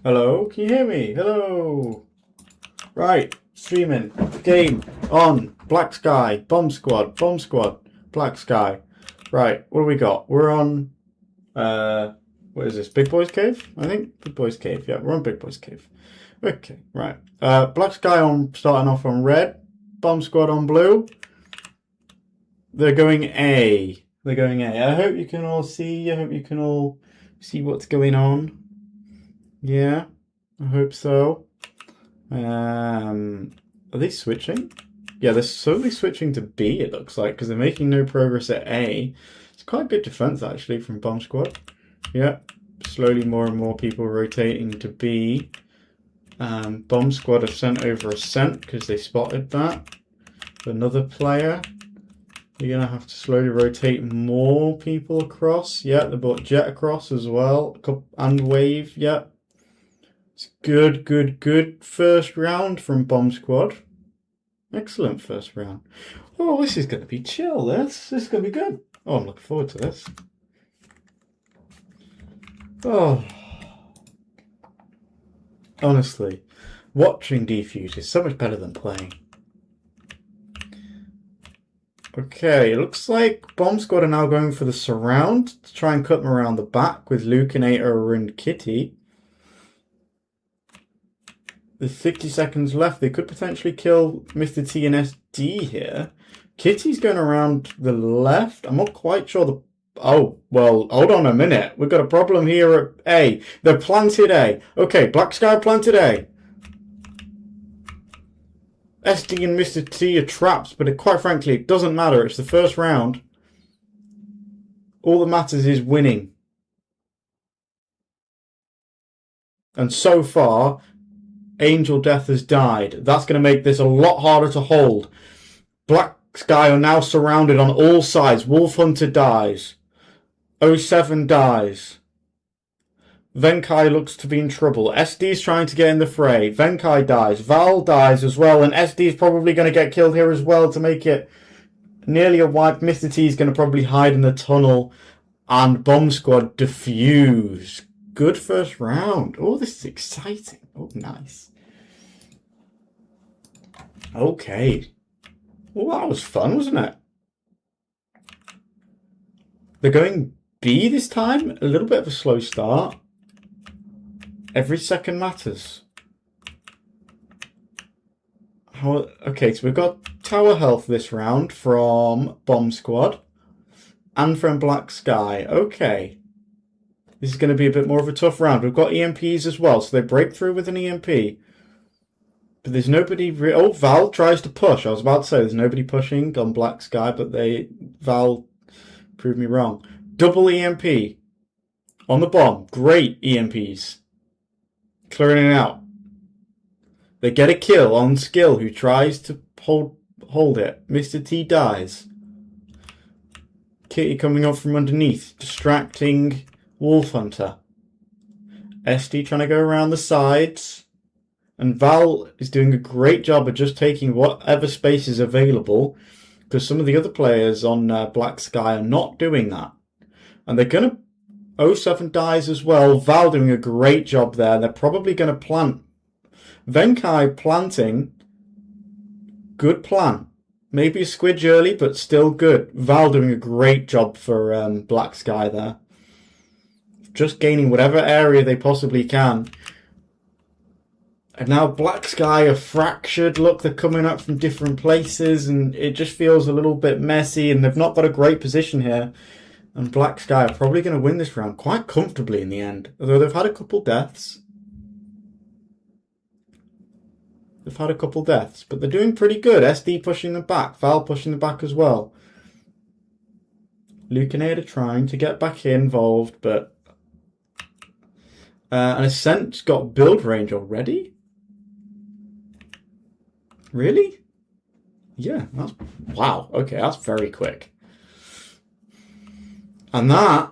Hello, can you hear me? Hello. Right, streaming. Game on. Black Sky. Bomb Squad. Bomb Squad. Black Sky. Right, what do we got? We're on, what is this? Big Boy's Cave? I think? Big Boy's Cave. Yeah, we're on Big Boy's Cave. Okay, right. Black Sky on, starting off on red. Bomb Squad on blue. They're going A. They're going A. I hope you can all see. I hope you can all see what's going on. Yeah, I hope so. Are they switching? Yeah, they're slowly switching to B, it looks like, because they're making no progress at A. It's quite good defense, actually, from Bomb Squad. Yeah, slowly more and more people rotating to B. Bomb Squad have sent over a scent because they spotted that. Another player. You're going to have to slowly rotate more people across. Yeah, they brought Jet across as well. And Wave, yeah. It's good first round from Bomb Squad. Excellent first round. Oh, this is going to be chill, this is going to be good. Oh, I'm looking forward to this. Oh. Honestly, watching Defuse is so much better than playing. Okay, it looks like Bomb Squad are now going for the surround to try and cut them around the back with Lukinator and Kitty. There's 60 seconds left. They could potentially kill Mr. T and SD here. Kitty's going around the left. I'm not quite sure Oh, well, hold on a minute. We've got a problem here at A. They're planted A. Okay, Black Sky planted A. SD and Mr. T are traps, but quite frankly, it doesn't matter. It's the first round. All that matters is winning. And so far, Angel Death has died. That's going to make this a lot harder to hold. Black Sky are now surrounded on all sides. Wolf Hunter dies. 07 dies. Venkai looks to be in trouble. SD's trying to get in the fray. Venkai dies. Val dies as well. And SD's probably going to get killed here as well to make it nearly a wipe. Mr. T's going to probably hide in the tunnel. And Bomb Squad defuse. Good first round. Oh, this is exciting. Oh, nice. Okay. Well, that was fun, wasn't it? They're going B this time. A little bit of a slow start. Every second matters. Okay, so we've got tower health this round from Bomb Squad and from Black Sky. Okay. This is going to be a bit more of a tough round. We've got EMPs as well, so they break through with an EMP. But there's nobody... Oh, Val tries to push. I was about to say there's nobody pushing on Black Sky, but Val proved me wrong. Double EMP on the bomb. Great EMPs. Clearing it out. They get a kill on Skill, who tries to hold it. Mr. T dies. Kitty coming up from underneath, distracting Wolf Hunter. SD trying to go around the sides. And Val is doing a great job of just taking whatever space is available, because some of the other players on Black Sky are not doing that. And they're going to... 07 dies as well. Val doing a great job there. They're probably going to plant. Venkai planting. Good plan. Maybe a squidge early, but still good. Val doing a great job for Black Sky there. Just gaining whatever area they possibly can. And now Black Sky are fractured. Look, they're coming up from different places, and it just feels a little bit messy, and they've not got a great position here. And Black Sky are probably going to win this round quite comfortably in the end. Although they've had a couple deaths. But they're doing pretty good. SD pushing them back. Val pushing them back as well. Lukinator trying to get back involved, but... and Ascent's got build range already? Really? Yeah, that's... Wow, okay, that's very quick. And that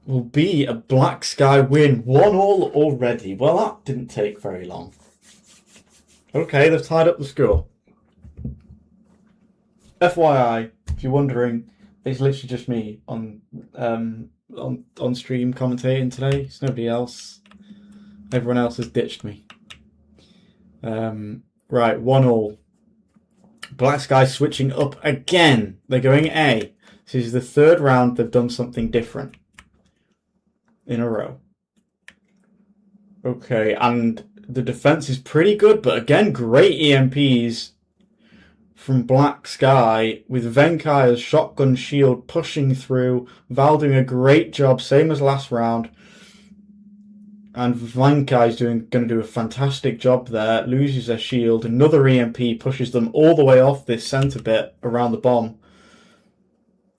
will be a Black Sky win. 1-1 already. Well, that didn't take very long. Okay, they've tied up the score. FYI, if you're wondering, it's literally just me on stream commentating today. It's nobody else. Everyone else has ditched me. Right, 1-1. Black Sky switching up again. They're going A. This is the third round they've done something different in a row. Okay, and the defense is pretty good, but again, great EMPs from Black Sky with Venkai's shotgun shield pushing through. Val doing a great job, same as last round. And Venkai's going to do a fantastic job there. Loses their shield. Another EMP pushes them all the way off this centre bit around the bomb.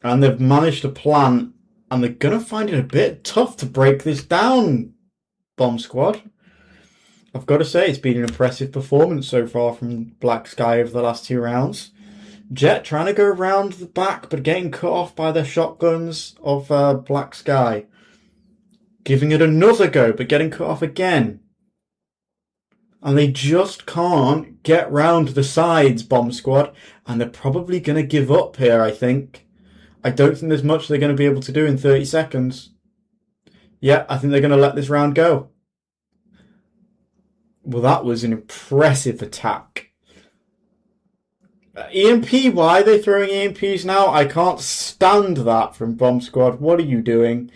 And they've managed to plant. And they're going to find it a bit tough to break this down, Bomb Squad. I've got to say, it's been an impressive performance so far from Black Sky over the last 2 rounds. Jet trying to go around the back, but getting cut off by the shotguns of Black Sky. Giving it another go, but getting cut off again. And they just can't get round the sides, Bomb Squad. And they're probably going to give up here, I think. I don't think there's much they're going to be able to do in 30 seconds. Yeah, I think they're going to let this round go. Well, that was an impressive attack. EMP, why are they throwing EMPs now? I can't stand that from Bomb Squad. What are you doing?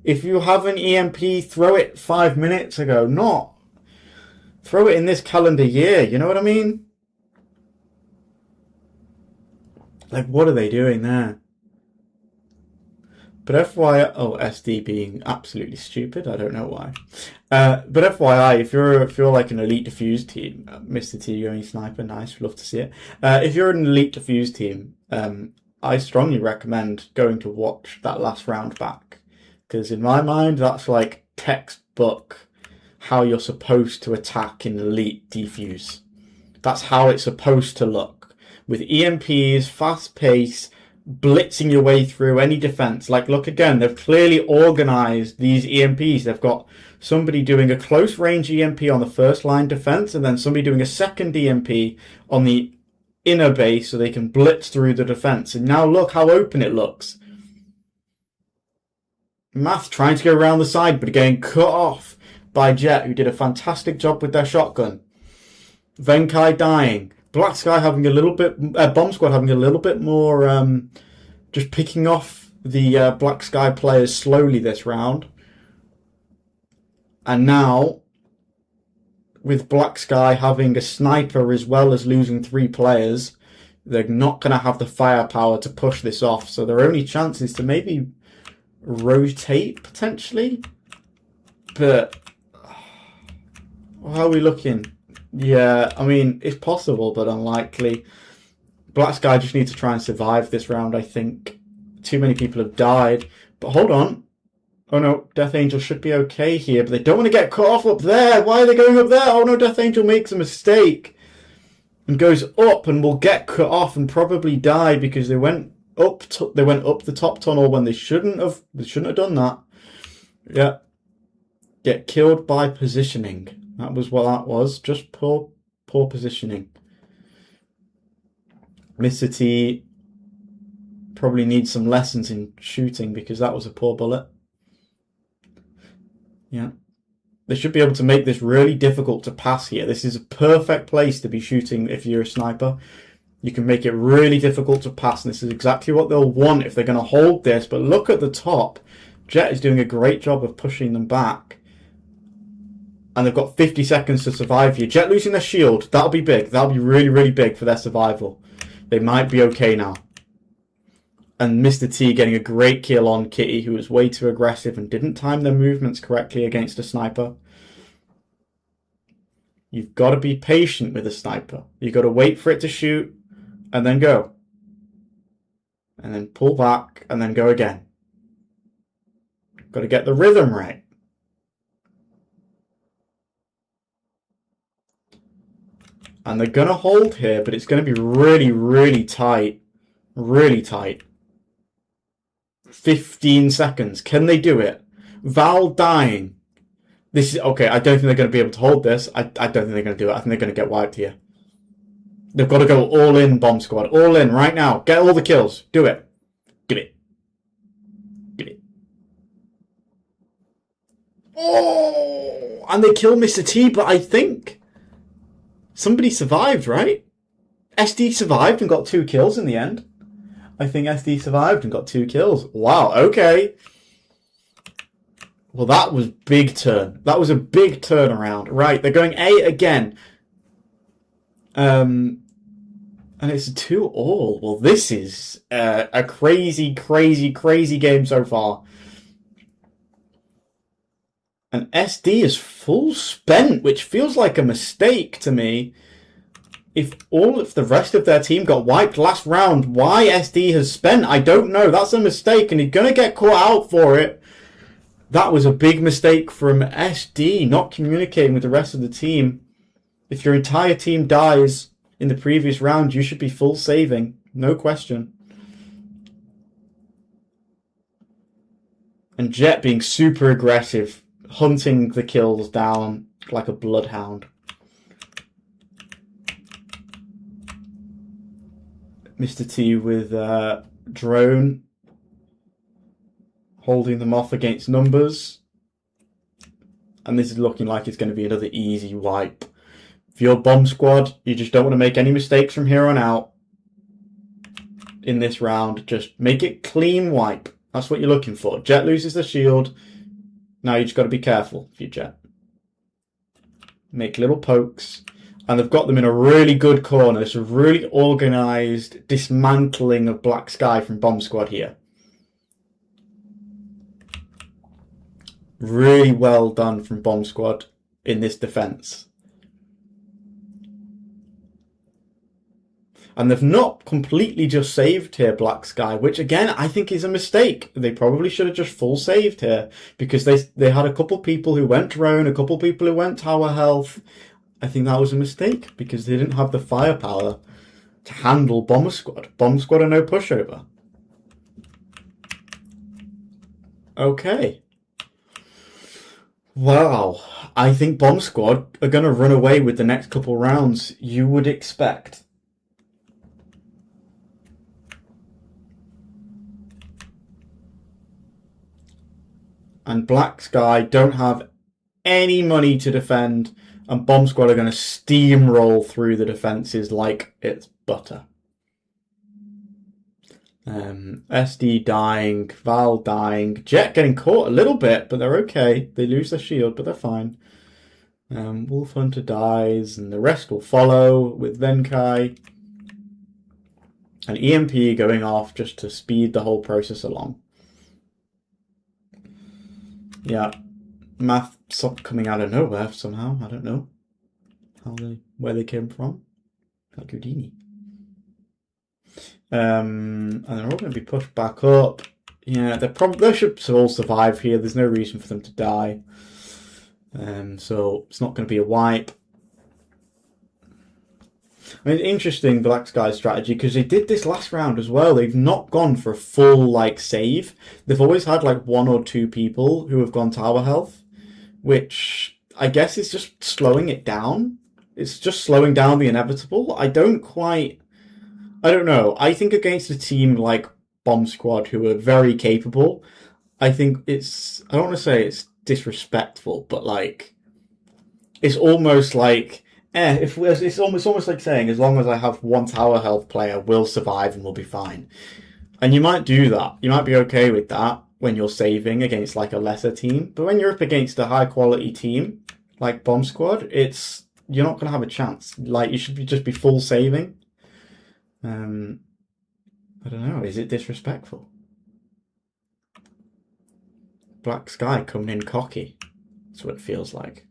If you have an EMP, throw it 5 minutes ago. Not throw it in this calendar year. You know what I mean? Like, what are they doing there? But FYI, oh, SD being absolutely stupid. I don't know why. But FYI, if you're like an elite Defuse team, Mr. T going sniper, nice, love to see it. If you're an elite Defuse team, I strongly recommend going to watch that last round back, because in my mind, that's like textbook how you're supposed to attack in elite Defuse. That's how it's supposed to look, with EMPs, fast pace, blitzing your way through any defense. Like, look again, they've clearly organized these EMPs. They've got somebody doing a close range EMP on the first line defense, and then somebody doing a second EMP on the inner base so they can blitz through the defense. And now look how open it looks. Math trying to go around the side, but getting cut off by Jet, who did a fantastic job with their shotgun. Venkai dying. Black Sky having a little bit, Bomb Squad having a little bit more, just picking off the Black Sky players slowly this round. And now, with Black Sky having a sniper as well as losing 3 players, they're not going to have the firepower to push this off. So their only chance is to maybe rotate, potentially. But, how are we looking? Yeah, I mean, it's possible, but unlikely. Black Sky just need to try and survive this round, I think. Too many people have died. But hold on. Oh no, Death Angel should be okay here, but they don't want to get cut off up there. Why are they going up there? Oh no, Death Angel makes a mistake and goes up and will get cut off and probably die because they went up the top tunnel when they shouldn't have done that. Yeah. Get killed by positioning. That was what that was. Just poor positioning. Mr. T probably needs some lessons in shooting because that was a poor bullet. Yeah. They should be able to make this really difficult to pass here. This is a perfect place to be shooting if you're a sniper. You can make it really difficult to pass, and this is exactly what they'll want if they're going to hold this. But look at the top. Jet is doing a great job of pushing them back. And they've got 50 seconds to survive here. Jet losing their shield. That'll be big. That'll be really, really big for their survival. They might be okay now. And Mr. T getting a great kill on Kitty, who was way too aggressive and didn't time their movements correctly against a sniper. You've got to be patient with a sniper. You've got to wait for it to shoot and then go. And then pull back and then go again. Got to get the rhythm right. And they're going to hold here, but it's going to be really, really tight. Really tight. 15 seconds. Can they do it? Val dying. This is okay. I don't think they're going to be able to hold this. I don't think they're going to do it. I think they're going to get wiped here. They've got to go all in, Bomb Squad. All in right now. Get all the kills. Do it. Get it. Get it. Oh, and they kill Mr. T, but I think somebody survived, right? SD survived and got 2 kills in the end. I think SD survived and got 2 kills. Wow, okay. Well, that was big turn. That was a big turnaround. Right, they're going A again. And it's a 2-all. Well, this is a crazy, crazy, crazy game so far. And SD is full spent, which feels like a mistake to me. If all of the rest of their team got wiped last round, why SD has spent, I don't know. That's a mistake, and he's going to get caught out for it. That was a big mistake from SD, not communicating with the rest of the team. If your entire team dies in the previous round, you should be full saving. No question. And Jet being super aggressive, hunting the kills down like a bloodhound. Mr. T with drone, holding them off against numbers. And this is looking like it's going to be another easy wipe. For your bomb squad, you just don't want to make any mistakes from here on out in this round. Just make it clean wipe. That's what you're looking for. Jet loses the shield. Now you just got to be careful for your Jet. Make little pokes. And they've got them in a really good corner. It's a really organised dismantling of Black Sky from Bomb Squad here. Really well done from Bomb Squad in this defence. And they've not completely just saved here, Black Sky, which again, I think is a mistake. They probably should have just full saved here because they had a couple people who went drone, a couple people who went tower health. I think that was a mistake because they didn't have the firepower to handle Bomber Squad. Bomb Squad are no pushover. Okay. Wow. I think Bomb Squad are going to run away with the next couple rounds, you would expect. And Black Sky don't have any money to defend. And Bomb Squad are going to steamroll through the defences like it's butter. SD dying, Val dying, Jet getting caught a little bit, but they're okay. They lose their shield, but they're fine. Wolf Hunter dies, and the rest will follow with Venkai. And EMP going off just to speed the whole process along. Yeah. Math stopped coming out of nowhere somehow. I don't know where they came from. Like Houdini. And they're all going to be pushed back up. Yeah, they should all survive here. There's no reason for them to die. So it's not going to be a wipe. I mean, interesting Black Sky strategy because they did this last round as well. They've not gone for a full save. They've always had 1 or 2 people who have gone tower health, which I guess is just slowing it down. It's just slowing down the inevitable. I don't know. I think against a team like Bomb Squad, who are very capable, I think I don't want to say it's disrespectful, but it's almost like, it's almost like saying, as long as I have 1 tower health player, we'll survive and we'll be fine. And you might do that. You might be okay with that when you're saving against a lesser team. But when you're up against a high quality team like Bomb Squad, you're not going to have a chance. You should just be full saving. I don't know. Is it disrespectful? Black Sky coming in cocky. That's what it feels like.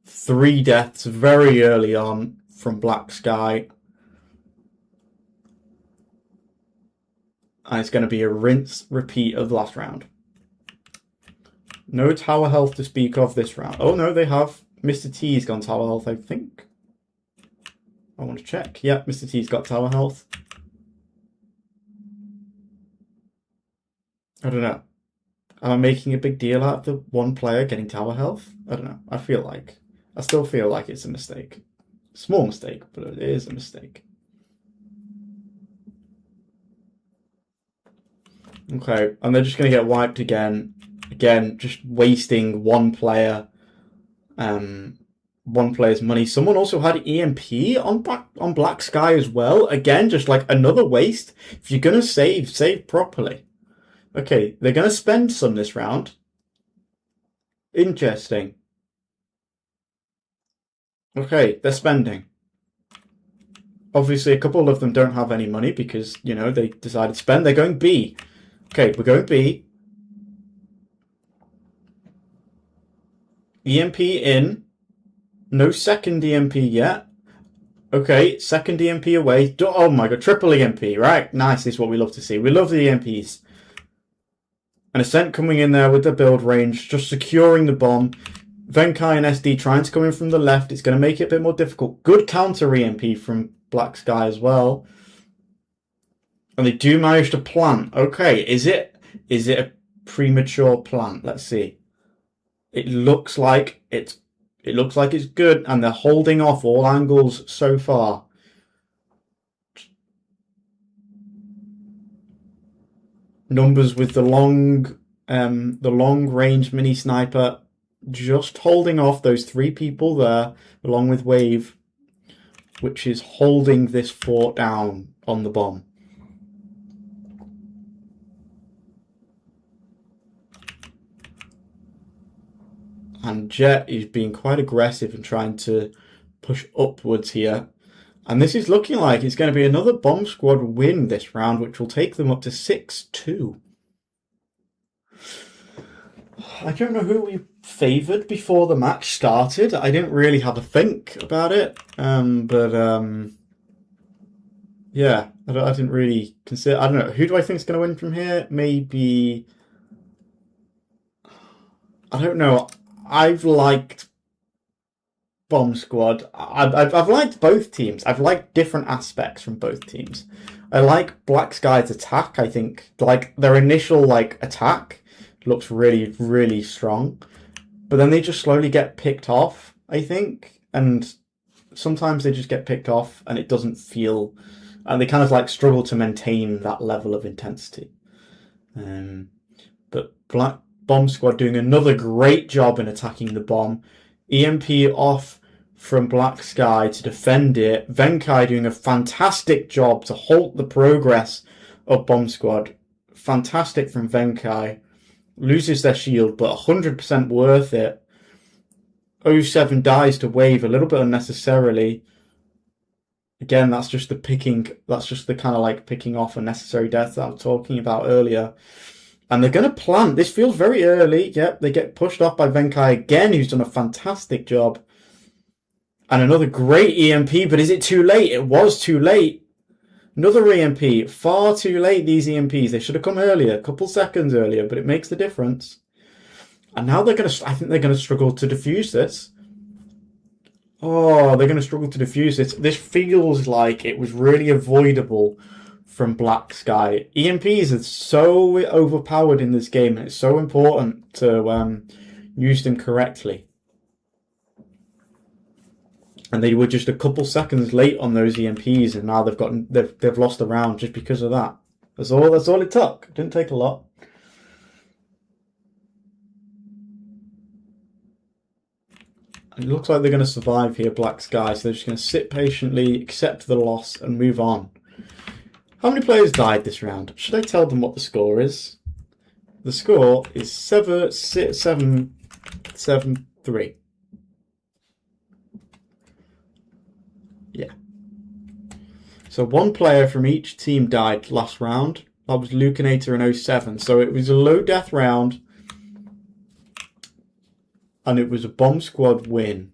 3 deaths very early on from Black Sky. And it's going to be a rinse repeat of the last round. No tower health to speak of this round. Oh no, they have. Mr. T's gone tower health, I think. I want to check. Yeah, Mr. T's got tower health. I don't know. Am I making a big deal out of the 1 player getting tower health? I don't know. I still feel like it's a mistake. Small mistake, but it is a mistake. Okay, and they're just going to get wiped again. Again, just wasting one player. One player's money. Someone also had EMP on Black Sky as well. Again, just like another waste. If you're going to save properly. Okay, they're going to spend some this round. Interesting. Okay, they're spending. Obviously, a couple of them don't have any money because, you know, they decided to spend. They're going B. Okay, we're going B. EMP in. No second EMP yet. Okay, second EMP away. Oh my god, triple EMP, right? Nice, this is what we love to see. We love the EMPs. An Ascent coming in there with the build range, just securing the bomb. Venkai and SD trying to come in from the left. It's going to make it a bit more difficult. Good counter EMP from Black Sky as well. And they do manage to plant. Okay, is it a premature plant? Let's see. It looks like it's good, and they're holding off all angles so far. Numbers with the long range mini sniper, just holding off those three people there, along with Wave, which is holding this fort down on the bomb. And Jet is being quite aggressive and trying to push upwards here. And this is looking like it's going to be another bomb squad win this round, which will take them up to 6-2. I don't know who we favoured before the match started. I didn't really have a think about it. Yeah, I didn't really consider. I don't know. Who do I think is going to win from here? Maybe. I don't know. I've liked Bomb Squad. I've liked both teams. I've liked different aspects from both teams. I like Black Sky's attack. I think like their initial attack looks really, really strong, but then they just slowly get picked off, I think, and sometimes they just get picked off and it doesn't feel, and they kind of struggle to maintain that level of intensity. But Black Bomb Squad doing another great job in attacking the bomb. EMP off from Black Sky to defend it. Venkai doing a fantastic job to halt the progress of Bomb Squad. Fantastic from Venkai. Loses their shield, but 100% worth it. 07 dies to Wave a little bit unnecessarily. Again, that's just the picking. That's just the kind of picking off unnecessary deaths that I was talking about earlier. And they're going to plant. This feels very early. Yep, they get pushed off by Venkai again, who's done a fantastic job. And another great EMP, but is it too late? It was too late. Another EMP. Far too late, these EMPs. They should have come earlier, a couple seconds earlier, but it makes the difference. And now I think they're going to struggle to defuse this. Oh, they're going to struggle to defuse this. This feels like it was really avoidable from Black Sky. EMPs are so overpowered in this game, and it's so important to use them correctly. And they were just a couple seconds late on those EMPs, and now they've lost the round just because of that. That's all it took. It didn't take a lot. And it looks like they're going to survive here, Black Sky. So they're just going to sit patiently, accept the loss, and move on. How many players died this round? Should I tell them what the score is? The score is 7-3. Yeah. So one player from each team died last round. That was Lucanator in 07. So it was a low death round. And it was a Bomb Squad win.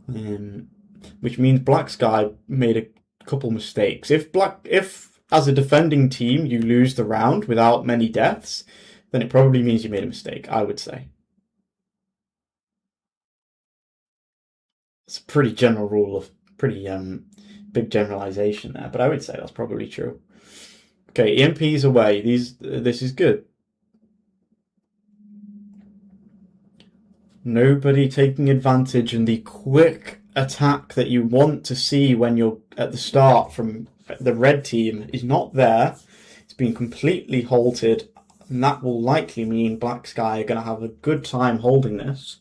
Which means Black Sky made a couple mistakes. If as a defending team you lose the round without many deaths, then it probably means you made a mistake, I would say. It's a pretty general rule of pretty big generalization there, but I would say that's probably true. Okay, EMP's away. This is good. Nobody taking advantage, and the quick attack that you want to see when you're at the start from the red team is not there. It's been completely halted, and that will likely mean Black Sky are going to have a good time holding this.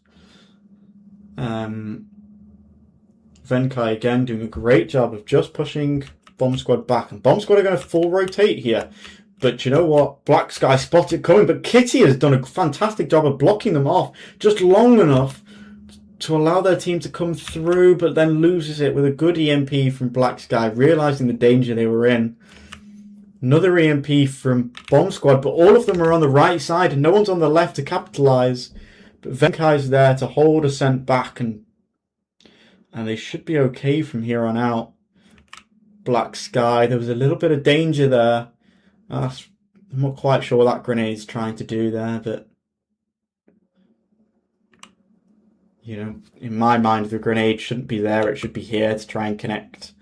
Venkai again doing a great job of just pushing Bomb Squad back, and Bomb Squad are going to full rotate here. But you know what? Black Sky spotted coming, but Kitty has done a fantastic job of blocking them off just long enough to allow their team to come through, but then loses it with a good EMP from Black Sky, realising the danger they were in. Another EMP from Bomb Squad, but all of them are on the right side and no one's on the left to capitalise. But Venkai's there to hold Ascent back, and they should be okay from here on out. Black Sky, there was a little bit of danger there. I'm not quite sure what that grenade's trying to do there, but you know, in my mind, the grenade shouldn't be there. It should be here to try and connect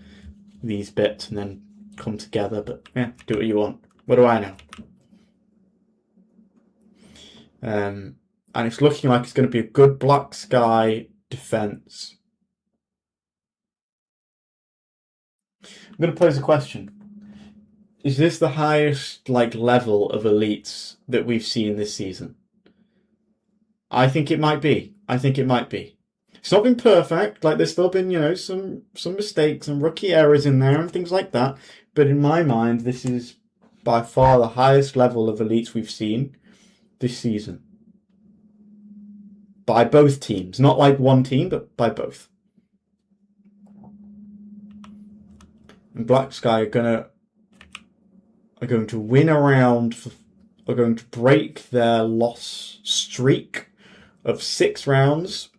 these bits and then come together. But yeah, do what you want. What do I know? And it's looking like it's going to be a good Black Sky defense. I'm going to pose a question. Is this the highest level of elites that we've seen this season? I think it might be. It's not been perfect. There's still been, you know, some mistakes and rookie errors in there and things like that. But in my mind, this is by far the highest level of elites we've seen this season. By both teams. Not like one team, but by both. And Black Sky are going to win a round, are going to break their loss streak of 6 rounds,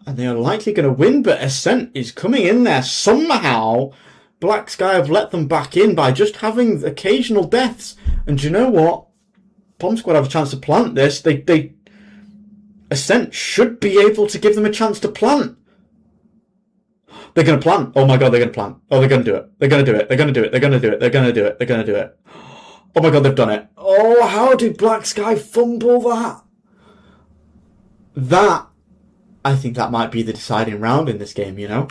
and they are likely going to win, but Ascent is coming in there somehow. Black Sky have let them back in by just having occasional deaths, and you know what? Bomb Squad have a chance to plant this. Ascent should be able to give them a chance to plant. They're going to plant. Oh my god, they're going to plant. Oh, they're going to do it. They're going to do it. They're going to do it. They're going to do it. They're going to do it. They're going to do it. Oh my god, they've done it. Oh, how did Black Sky fumble that? I think that might be the deciding round in this game, you know?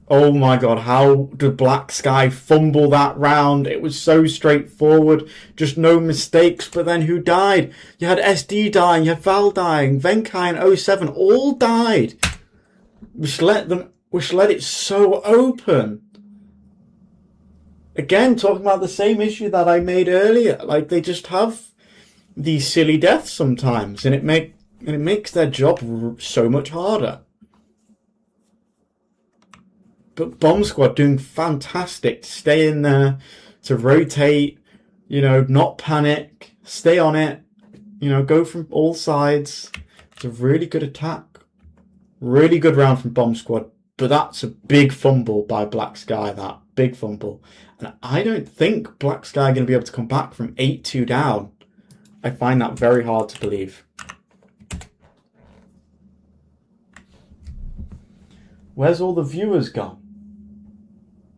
Oh my god, how did Black Sky fumble that round? It was so straightforward, just no mistakes. But then who died? You had SD dying, you had Val dying, Venkai and 07 all died. Which let it so open. Again, talking about the same issue that I made earlier. They just have these silly deaths sometimes, and it makes their job so much harder. But Bomb Squad doing fantastic to stay in there, to rotate, you know, not panic, stay on it, you know, go from all sides. It's a really good attack. Really good round from Bomb Squad, but that's a big fumble by Black Sky, that big fumble. And I don't think Black Sky are going to be able to come back from 8-2 down. I find that very hard to believe. Where's all the viewers gone?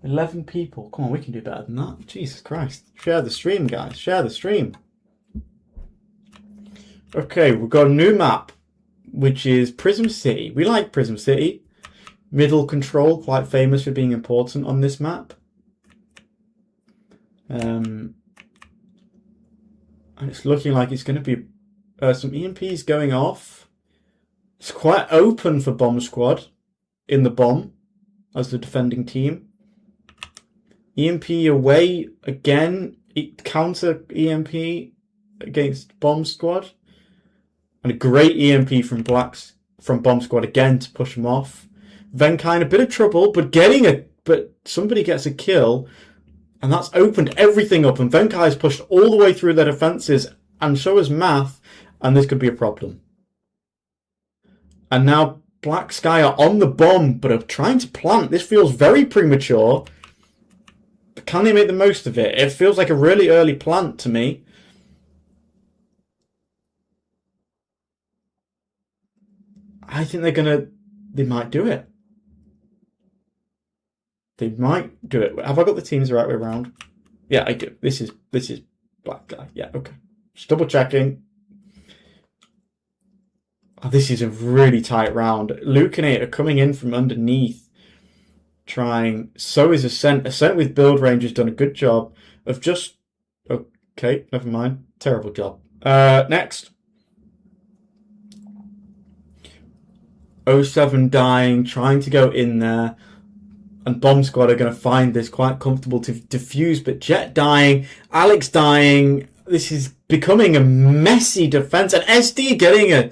11 people. Come on, we can do better than that. Jesus Christ. Share the stream, guys. Share the stream. Okay, we've got a new map, which is Prism City. We like Prism City. Middle control, quite famous for being important on this map. And it's looking like it's going to be some EMPs going off. It's quite open for Bomb Squad in the bomb as the defending team. EMP away again. Counter EMP against Bomb Squad. And a great EMP from Bomb Squad again to push them off. Venkai in a bit of trouble, but somebody gets a kill, and that's opened everything up. And Venkai has pushed all the way through their defenses, and so has Math, and this could be a problem. And now Black Sky are on the bomb, but are trying to plant. This feels very premature. But can they make the most of it? It feels like a really early plant to me. I think they might do it. They might do it. Have I got the teams the right way around? Yeah, I do. This is Black Guy. Yeah, okay. Just double checking. Oh, this is a really tight round. Lucanate are coming in from underneath. trying. So is Ascent. Ascent with build range has done a good job of just... Okay, never mind. Terrible job. Next. 07 dying, trying to go in there. And Bomb Squad are going to find this quite comfortable to Defuse, but Jet dying, Alex dying. This is becoming a messy defense. And SD getting a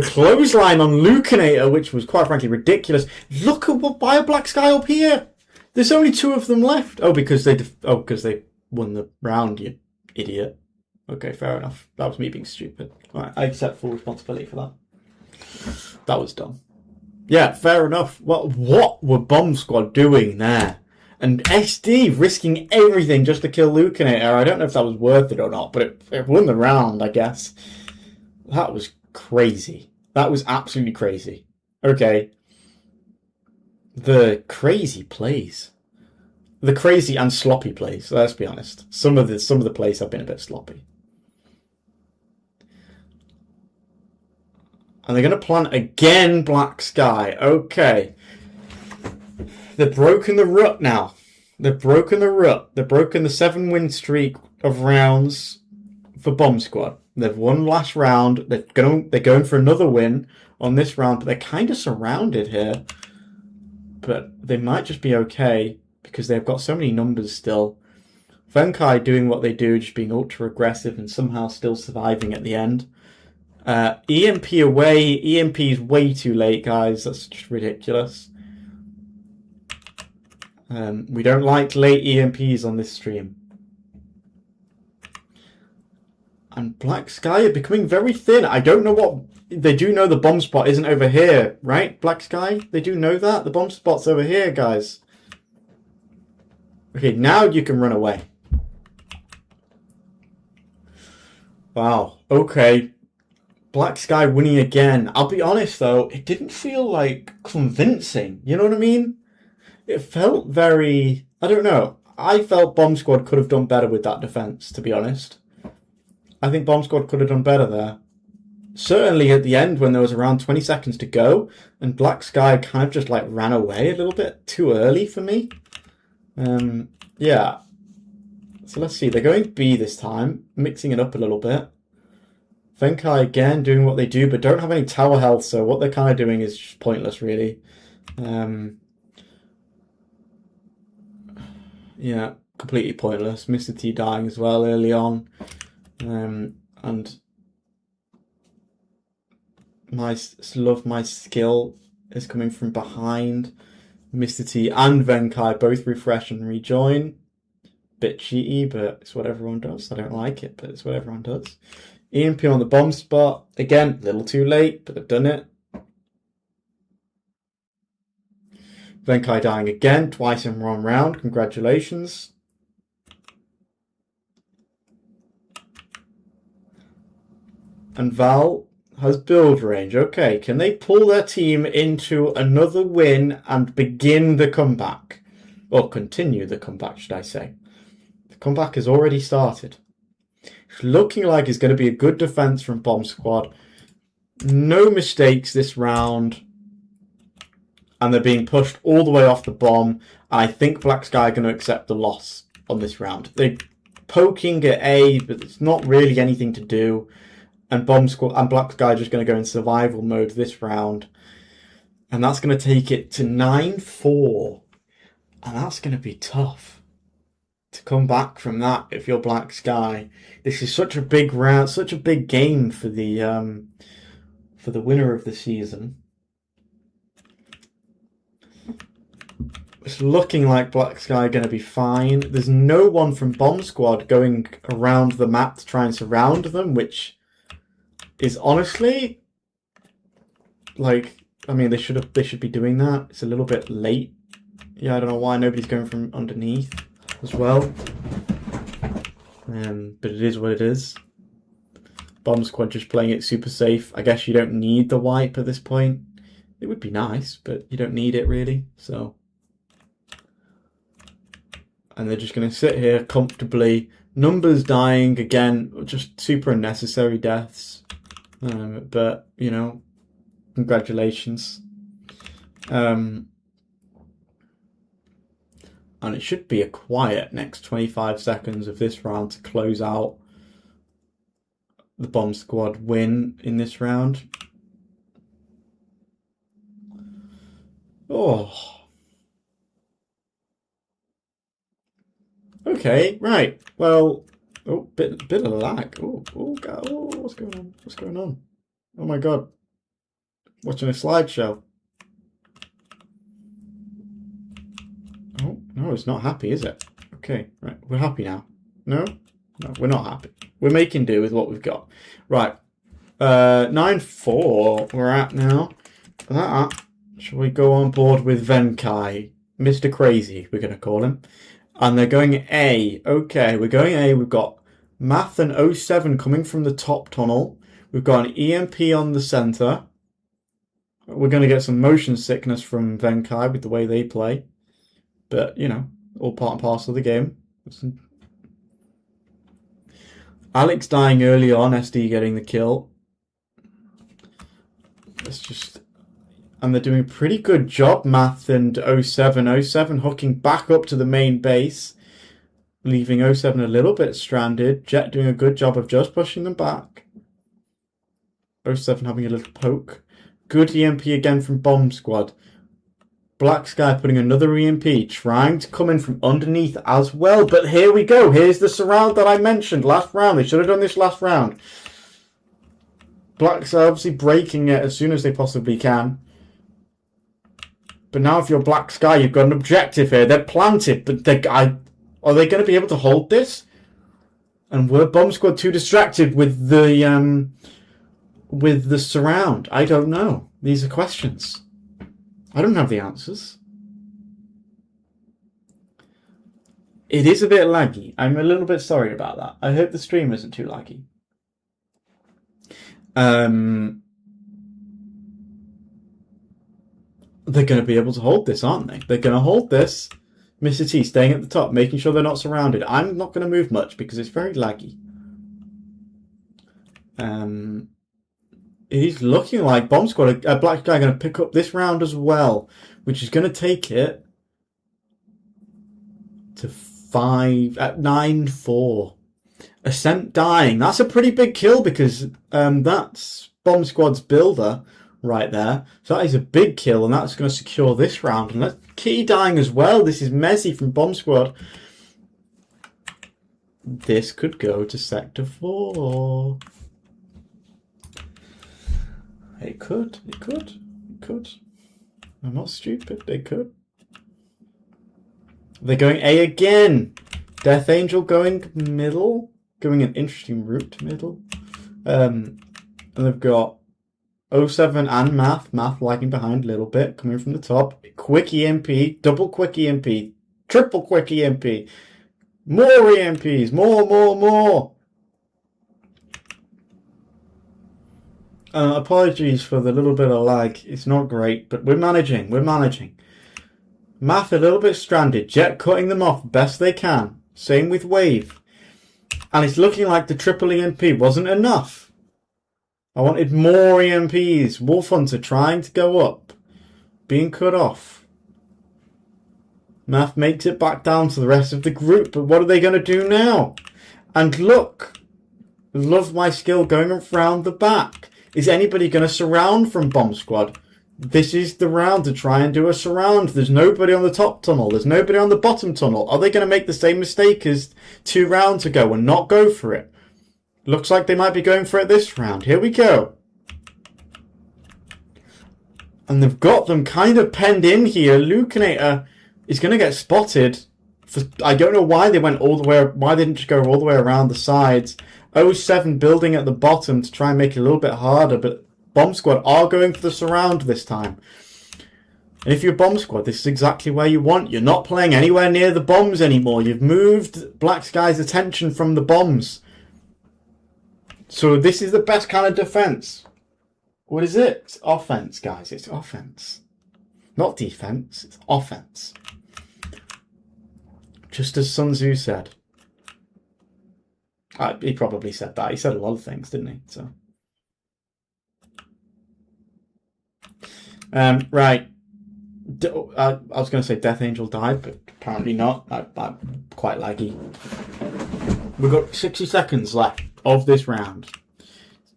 clothesline on Lucanator, which was quite frankly ridiculous. Look at what by a Black Sky up here. There's only 2 of them left. Oh, because they won the round, you idiot. Okay, fair enough. That was me being stupid. All right, I accept full responsibility for that. That was dumb. Yeah, fair enough. What were Bomb Squad doing there? And SD risking everything just to kill Lucanator. I don't know if that was worth it or not, but it won the round, I guess. That was crazy. That was absolutely crazy. Okay. The crazy plays. The crazy and sloppy plays, let's be honest. Some of the plays have been a bit sloppy. And they're going to plant again Black Sky. Okay. They've broken the rut now. They've broken the rut. They've broken the 7-win streak of rounds for Bomb Squad. They've won last round. They're going for another win on this round, but they're kind of surrounded here. But they might just be okay because they've got so many numbers still. Venkai doing what they do, just being ultra aggressive and somehow still surviving at the end. EMP away. EMP is way too late, guys. That's just ridiculous. We don't like late EMPs on this stream. And Black Sky are becoming very thin. I don't know what... They do know the bomb spot isn't over here, right? Black Sky? They do know that? The bomb spot's over here, guys. Okay, now you can run away. Wow. Okay. Black Sky winning again. I'll be honest, though. It didn't feel, like, convincing. You know what I mean? It felt very... I don't know. I felt Bomb Squad could have done better with that defense, to be honest. I think Bomb Squad could have done better there. Certainly at the end when there was around 20 seconds to go and Black Sky kind of just like ran away a little bit too early for me. Yeah. So let's see. They're going B this time, mixing it up a little bit. Venkai again doing what they do, but don't have any tower health, so what they're kind of doing is just pointless, really. Yeah, completely pointless. Mr. T dying as well early on. And my skill is coming from behind. Mr. T and Venkai both refresh and rejoin. Bit cheaty, but it's what everyone does. I don't like it, but it's what everyone does. EMP on the bomb spot. Again, a little too late, but they've done it. Venkai dying again, twice in one round. Congratulations. And Val has build range. Okay, can they pull their team into another win and begin the comeback? Or continue the comeback, should I say. The comeback has already started. It's looking like it's going to be a good defense from Bomb Squad. No mistakes this round. And they're being pushed all the way off the bomb. And I think Black Sky are going to accept the loss on this round. They're poking at A, but it's not really anything to do. And Bomb Squad and Black Sky are just going to go in survival mode this round. And that's going to take it to 9-4. And that's going to be tough to come back from that if you're Black Sky. This is such a big round, such a big game for the winner of the season. It's looking like Black Sky are going to be fine. There's no one from Bomb Squad going around the map to try and surround them, which is honestly, like, I mean, they should be doing that. It's a little bit late. Yeah, I don't know why nobody's going from underneath as well. But it is what it is. Bomb Squad just playing it super safe. I guess you don't need the wipe at this point. It would be nice, but you don't need it really. So, and they're just going to sit here comfortably. Numbers dying again, just super unnecessary deaths. But you know, congratulations. And it should be a quiet next 25 seconds of this round to close out the bomb squad win in this round. Oh. Okay, right. Well, oh, bit of lag. Oh, what's going on? What's going on? Oh my god. Watching a slideshow. Oh, no, it's not happy, is it? Okay, right. We're happy now. No? No, we're not happy. We're making do with what we've got. Right. 9-4 we're at now. That, shall we go on board with Venkai? Mr. Crazy, we're going to call him. And they're going A. Okay, we're going A. We've got Math and 07 coming from the top tunnel. We've got an EMP on the centre. We're going to get some motion sickness from Venkai with the way they play. But, you know, all part and parcel of the game. Alex dying early on, SD getting the kill. It's just... And they're doing a pretty good job, Math and 07. 07 hooking back up to the main base, leaving 07 a little bit stranded. Jet doing a good job of just pushing them back. 07 having a little poke. Good EMP again from Bomb Squad. Black Sky putting another EMP, trying to come in from underneath as well. But here we go. Here's the surround that I mentioned last round. They should have done this last round. Black Sky obviously breaking it as soon as they possibly can. But now if you're Black Sky, you've got an objective here. They're planted, but are they going to be able to hold this? And were Bomb Squad too distracted with the surround? I don't know. These are questions. I don't have the answers. It is a bit laggy. I'm a little bit sorry about that. I hope the stream isn't too laggy. They're going to be able to hold this, aren't they? They're going to hold this. Mr. T staying at the top, making sure they're not surrounded. I'm not going to move much because it's very laggy. It is looking like Bomb Squad, Black Sky, going to pick up this round as well, which is going to take it to 9-4. Ascent dying. That's a pretty big kill because that's Bomb Squad's builder right there. So that is a big kill, and that's going to secure this round. And that's Kitty dying as well. This is messy from Bomb Squad. This could go to Sector 4. It could. I'm not stupid. They could. They're going A again. Death Angel going middle. Going an interesting route to middle. And they've got 07 and Math. Math lagging behind a little bit. Coming from the top. Quick EMP. Double quick EMP. Triple quick EMP. More EMPs. More. Apologies for the little bit of lag. It's not great, but we're managing. Math a little bit stranded. Jet cutting them off best they can. Same with Wave. And it's looking like the triple EMP wasn't enough. I wanted more EMPs. Wolf Hunter trying to go up. Being cut off. Math makes it back down to the rest of the group, but what are they going to do now? And look. Love my skill going around the back. Is anybody going to surround from Bomb Squad? This is the round to try and do a surround. There's nobody on the top tunnel. There's nobody on the bottom tunnel. Are they going to make the same mistake as 2 rounds ago and not go for it? Looks like they might be going for it this round. Here we go. And they've got them kind of penned in here. Lucanator is going to get spotted. I don't know why they went all the way. Why they didn't just go all the way around the sides. 07 building at the bottom to try and make it a little bit harder, but Bomb Squad are going for the surround this time. And if you're Bomb Squad, this is exactly where you want. You're not playing anywhere near the bombs anymore. You've moved Black Sky's attention from the bombs. So this is the best kind of defense. What is it? It's offense, guys. It's offense. Not defense. It's offense. Just as Sun Tzu said. He probably said that. He said a lot of things, didn't he? So, right. I was going to say Death Angel died, but apparently not. I'm quite laggy. We've got 60 seconds left of this round.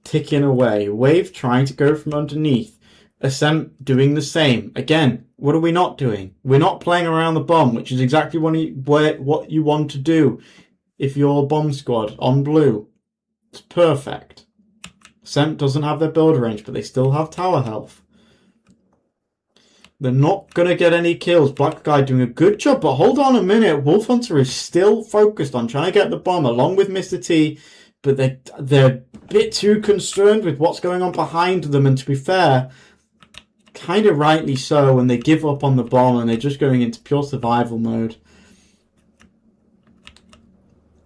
Ticking away. Wave trying to go from underneath. Ascent doing the same. Again, what are we not doing? We're not playing around the bomb, which is exactly what you want to do if you're bomb squad on blue. It's perfect. Ascent doesn't have their build range, but they still have tower health. They're not going to get any kills. Black Guy doing a good job, but hold on a minute. Wolf Hunter is still focused on trying to get the bomb along with Mr. T, but they're a bit too concerned with what's going on behind them, and to be fair, kind of rightly so, when they give up on the bomb and they're just going into pure survival mode.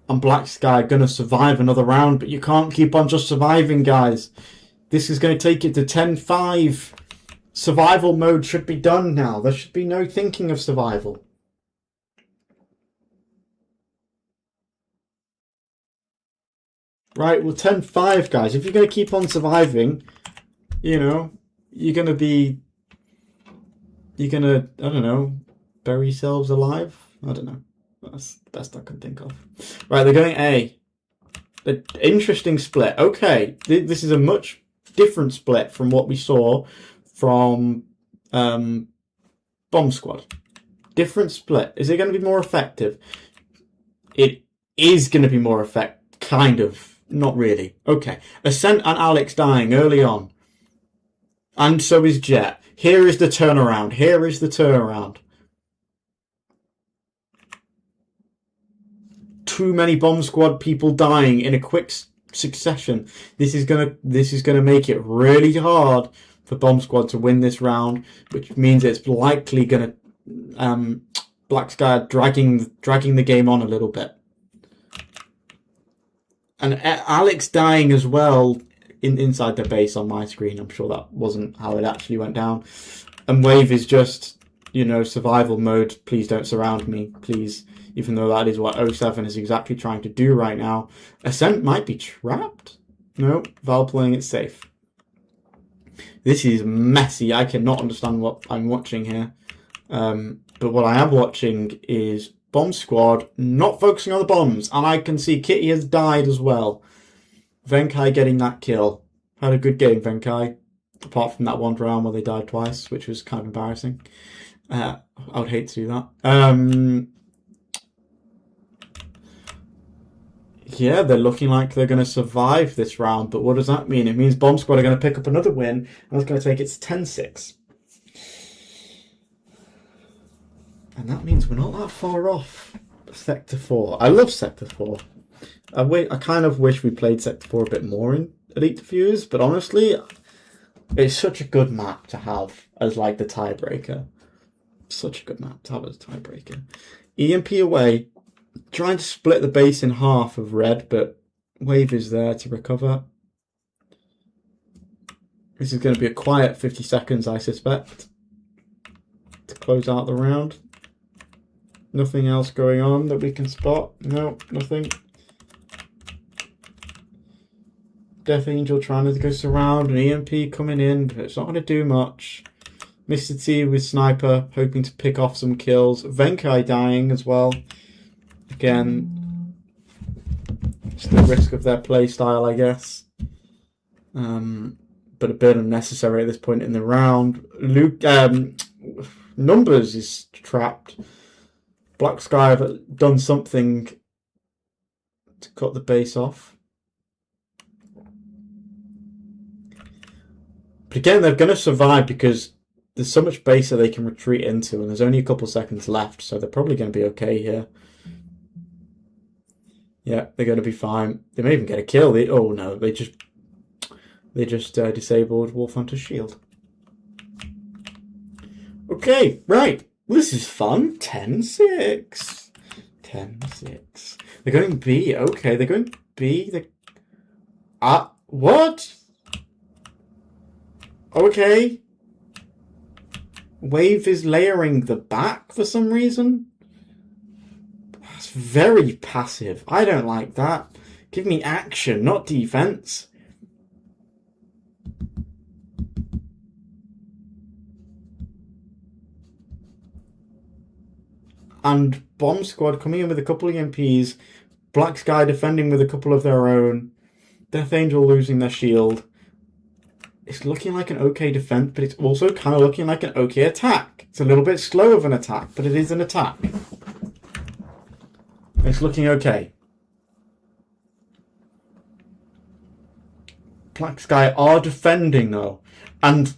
And Black Sky going to survive another round, but you can't keep on just surviving, guys. This is going to take it to 10-5. Survival mode should be done now. There should be no thinking of survival. Right, well, 10-5, guys. If you're going to keep on surviving, you know, you're going to, I don't know, bury yourselves alive? I don't know. That's the best I can think of. Right, they're going A. An interesting split. Okay, this is a much different split from what we saw from Bomb Squad. Different split. Is it going to be more effective? It is going to be more effective. Kind of. Not really. Okay. Ascent and Alex dying early on. And so is Jet. Here is the turnaround. Here is the turnaround. Too many Bomb Squad people dying in a quick succession. This is gonna make it really hard for Bomb Squad to win this round, which means it's likely gonna Black Sky dragging the game on a little bit. And Alex dying as well inside the base on my screen. I'm sure that wasn't how it actually went down. And Wave is just, you know, survival mode. Please don't surround me, please. Even though that is what 07 is exactly trying to do right now. Ascent might be trapped. No, Val playing it safe. This is messy. I cannot understand what I'm watching here. But what I am watching is Bomb Squad not focusing on the bombs. And I can see Kitty has died as well. Venkai getting that kill. Had a good game, Venkai. Apart from that one round where they died twice, which was kind of embarrassing. I would hate to do that. Yeah, they're looking like they're going to survive this round, but what does that mean? It means Bomb Squad are going to pick up another win, and that's going to take it to 10-6. And that means we're not that far off Sector 4. I love Sector 4. I kind of wish we played Sector 4 a bit more in Elite Defuse, but honestly, it's such a good map to have as like the tiebreaker. Such a good map to have as a tiebreaker. EMP away. Trying to split the base in half of red, but Wave is there to recover. This is going to be a quiet 50 seconds, I suspect, to close out the round. Nothing else going on that we can spot. No, nothing. Death Angel trying to go surround, and EMP coming in, but it's not going to do much. Mr. T with Sniper, hoping to pick off some kills. Venkai dying as well. Again, it's the risk of their playstyle, I guess. But a bit unnecessary at this point in the round. Luke, Numbers is trapped. Black Sky have done something to cut the base off. But again, they're going to survive because there's so much base that they can retreat into, and there's only a couple seconds left, so they're probably going to be okay here. Yeah, they're going to be fine. They may even get a kill. Oh no, they just disabled Wolf Hunter's shield. Okay, right. Well, this is fun. 10-6. 10-6. They're going B. Okay, they're going B. What? Okay. Wave is layering the back for some reason. That's very passive. I don't like that. Give me action, not defense. and Bomb Squad coming in with a couple of EMPs, Black Sky defending with a couple of their own, Death Angel losing their shield. It's looking like an okay defense, but it's also kind of looking like an okay attack. It's a little bit slow of an attack, but it is an attack. It's looking okay. Black Sky are defending though, and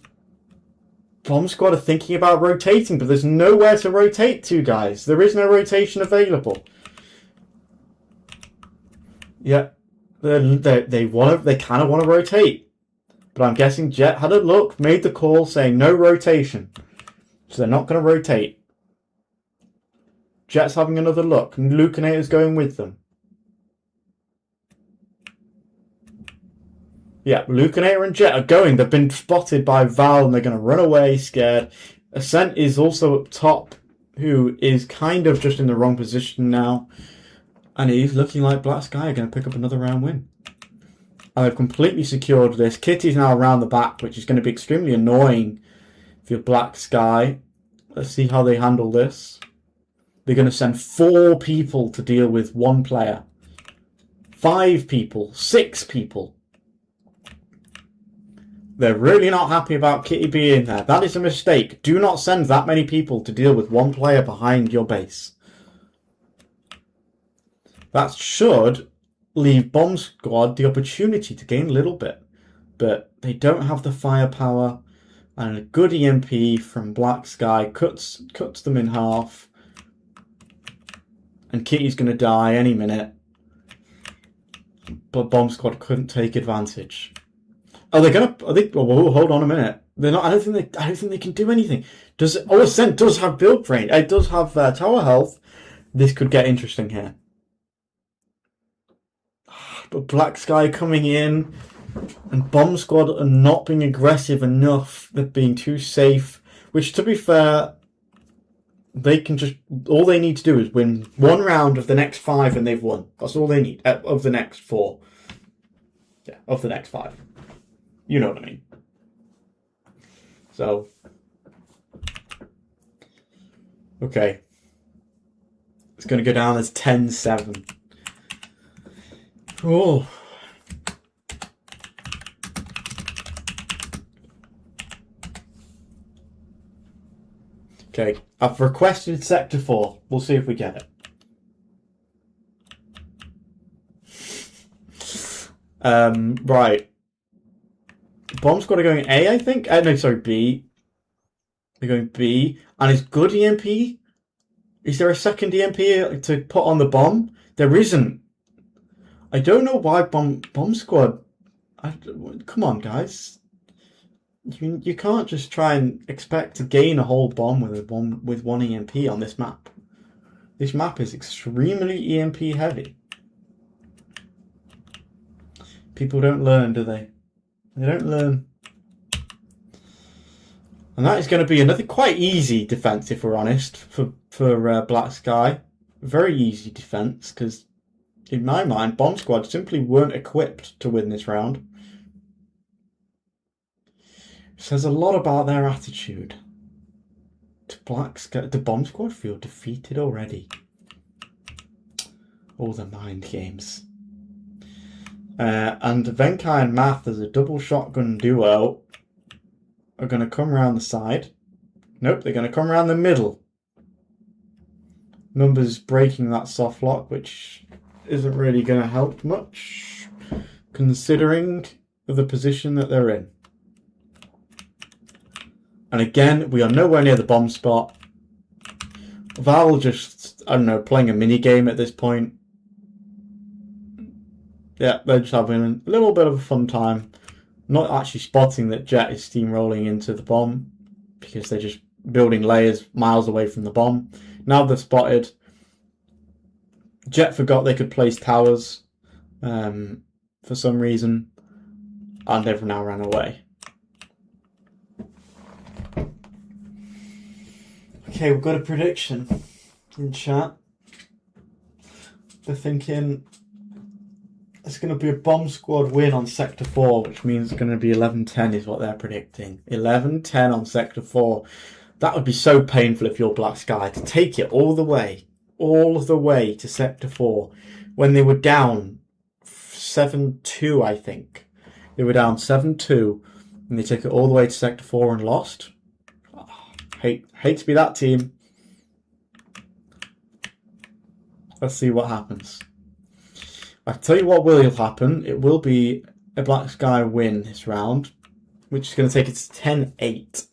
Bomb Squad are thinking about rotating, but there's nowhere to rotate to, guys. There is no rotation available. Yeah, they kind of want to rotate, but I'm guessing Jet had a look, made the call saying no rotation, so they're not going to rotate. Jet's having another look, and Lucanator's going with them. Yeah, Lucanator and Jet are going. They've been spotted by Val, and they're going to run away scared. Ascent is also up top, who is kind of just in the wrong position now. And he's looking like Black Sky are going to pick up another round win. And they've completely secured this. Kitty's now around the back, which is going to be extremely annoying if you're Black Sky. Let's see how they handle this. They're going to send 4 people to deal with 1 player. 5 people. 6 people. They're really not happy about Kitty being there. That is a mistake. Do not send that many people to deal with 1 player behind your base. That should leave Bomb Squad the opportunity to gain a little bit. But they don't have the firepower. And a good EMP from Black Sky cuts them in half. And Kitty's going to die any minute. But Bomb Squad couldn't take advantage. Are they going to... Oh, hold on a minute. They're not... I don't think they can do anything. Ascent does have build range. It does have tower health. This could get interesting here. But Black Sky coming in, and Bomb Squad are not being aggressive enough. They're being too safe. Which, to be fair, they can just... All they need to do is win 1 round of the next 5, and they've won. That's all they need. Of the next 4. Yeah, of the next 5. You know what I mean. So, okay. It's going to go down as 10-7. Oh. Okay, I've requested Sector 4. We'll see if we get it. Right. Bomb Squad are going A, I think. No, sorry, B. They're going B. And is good EMP? Is there a second EMP to put on the bomb? There isn't. I don't know why Bomb Squad... come on, guys. You can't just try and expect to gain a whole bomb with one EMP on this map. This map is extremely EMP heavy. People don't learn, do they? They don't learn. And that is going to be another quite easy defense, if we're honest, for Black Sky. Very easy defense, because in my mind, Bomb Squad simply weren't equipped to win this round. It says a lot about their attitude. The Bomb Squad feel defeated already. All the mind games. And Venkai and Math as a double shotgun duo are going to come around the side. Nope, they're going to come around the middle. Numbers breaking that soft lock, which isn't really going to help much, considering the position that they're in. And again, we are nowhere near the bomb spot. Val just, I don't know, playing a mini game at this point. Yeah, they're just having a little bit of a fun time. Not actually spotting that Jet is steamrolling into the bomb, because they're just building layers miles away from the bomb. Now they're spotted. Jet forgot they could place towers for some reason, and they've now ran away. Okay, we've got a prediction in chat. They're thinking it's going to be a Bomb Squad win on Sector 4, which means it's going to be 11-10 is what they're predicting. 11-10 on Sector 4. That would be so painful if you're Black Sky, to take it all the way to Sector 4 when they were down 7-2, I think. They were down 7-2 and they took it all the way to Sector 4 and lost. Oh, hate to be that team. Let's see what happens. I'll tell you what will happen. It will be a Black Sky win this round, which is going to take it to 10-8.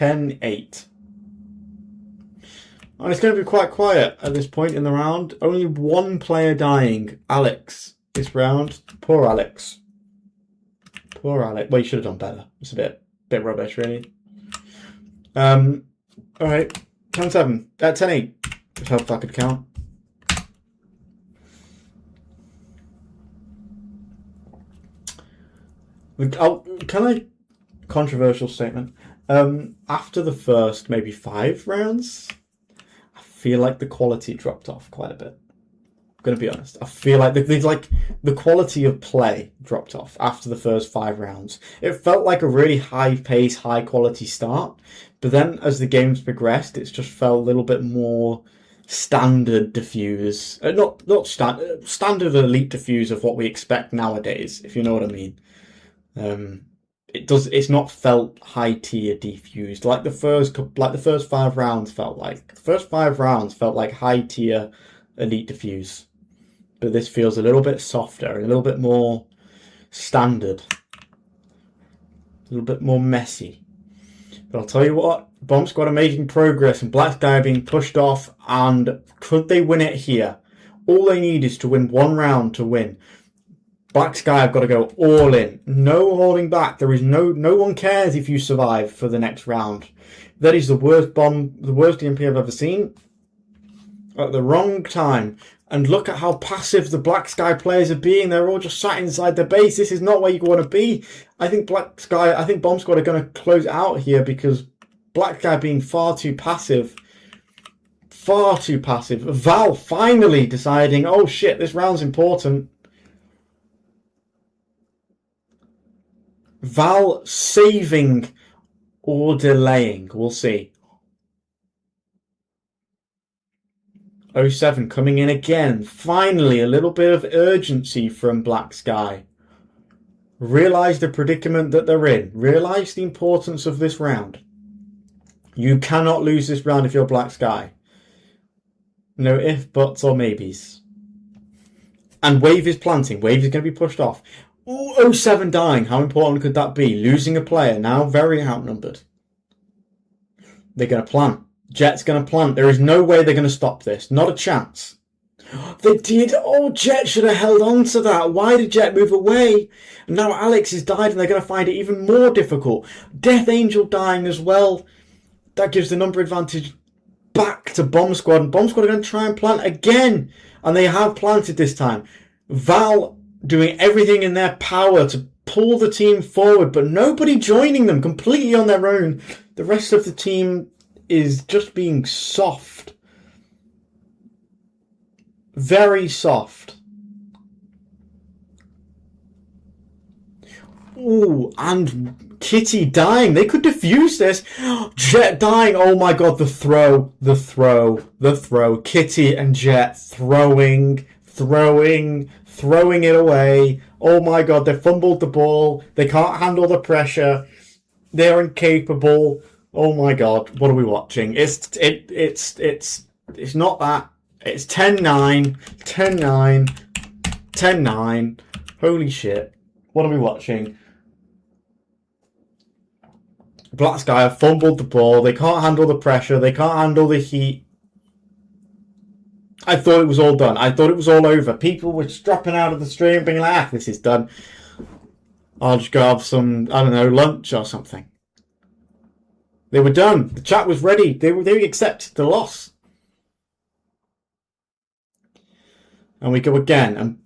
And it's going to be quite quiet at this point in the round. Only one player dying. Alex this round. Poor Alex. Poor Alex. Well, you should have done better. It's a bit rubbish, really. Alright. 10-7. 10-8. Just hope that could count. Can I... Controversial statement. After the first maybe 5 rounds, I feel like the quality dropped off quite a bit. I'm going to be honest. I feel like the quality of play dropped off after the first 5 rounds. It felt like a really high pace, high quality start, but then as the games progressed, it's just felt a little bit more standard Defuse. Not standard elite Defuse of what we expect nowadays, if you know what I mean. It's not felt high tier Defused like the first 5 rounds felt like. The first 5 rounds felt like high tier elite Defuse, but this feels a little bit softer, a little bit more standard, a little bit more messy. But I'll tell you what, Bomb Squad are making progress and Black Sky are being pushed off, and could they win it here? All they need is to win 1 round to win. Black Sky have got to go all in. No holding back. There is no one cares if you survive for the next round. That is the worst DMP I've ever seen. At the wrong time. And look at how passive the Black Sky players are being. They're all just sat inside the base. This is not where you want to be. I think Bomb Squad are going to close it out here because Black Sky being far too passive. Far too passive. Val finally deciding, oh shit, this round's important. Val saving or delaying. We'll see. 07 coming in again. Finally, a little bit of urgency from Black Sky. Realise the predicament that they're in. Realise the importance of this round. You cannot lose this round if you're Black Sky. No ifs, buts, or maybes. And Wave is planting. Wave is going to be pushed off. Ooh, 07 dying. How important could that be? Losing a player, now very outnumbered. They're going to plant. Jet's going to plant. There is no way they're going to stop this. Not a chance. They did. Oh, Jet should have held on to that. Why did Jet move away? And now Alex has died and they're going to find it even more difficult. Death Angel dying as well. That gives the number advantage back to Bomb Squad. And Bomb Squad are going to try and plant again. And they have planted this time. Val doing everything in their power to pull the team forward, but nobody joining them, completely on their own. The rest of the team is just being soft. Very soft. Ooh, and Kitty dying. They could defuse this. Jet dying. Oh my god, the throw. Kitty and Jet throwing it away. Oh my god, they fumbled the ball. They can't handle the pressure. They're incapable. Oh my god, what are we watching? It's not that. It's 10-9, 10-9, 10-9. Holy shit. What are we watching? Black Sky have fumbled the ball. They can't handle the pressure. They can't handle the heat. I thought it was all done. I thought it was all over. People were dropping out of the stream being like, this is done. I'll just go have some, I don't know, lunch or something. They were done. The chat was ready. They accepted the loss. And we go again. And